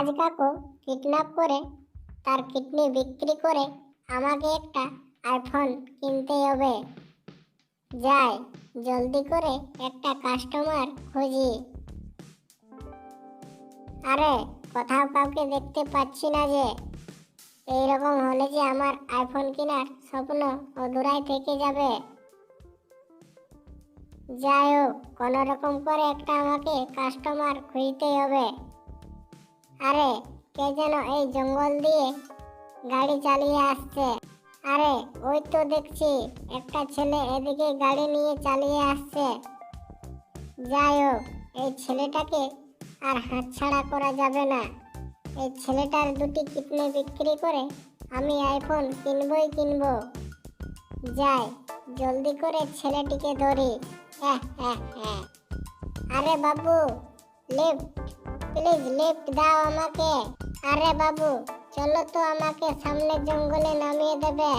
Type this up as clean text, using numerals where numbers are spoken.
রাজ কাকু কিডন্যাপ করে তার কিডনি বিক্রি করে আমাকে একটা আইফোন কিনতে হবে। যাই জলদি করে একটা কাস্টমার খুঁজি। আরে কোথাও কাউকে দেখতে পাচ্ছি না যে। এইরকম হলে যে আমার আইফোন কেনার স্বপ্ন অধুরাই থেকে যাবে। যাই হোক, কোনো রকম করে একটা আমাকে কাস্টমার খুঁজতে হবে। আরে কে যেন এই জঙ্গল দিয়ে গাড়ি চালিয়ে আসছে। আরে ওই তো দেখছি একটা ছেলে এদিকে গাড়ি নিয়ে চালিয়ে আসছে। যাই হোক, এই ছেলেটাকে আর হাতছাড়া করা যাবে না। এই ছেলেটার দুটি কিডনি বিক্রি করে আমি আইফোন কিনবই কিনবো। যাই জলদি করে ছেলেটিকে ধরি। আরে বাবু, লিফট, প্লিজ লিফট দাও আমাকে। আরে বাবু চলো তো, আমাকে সামনে জঙ্গলে নামিয়ে দেবে।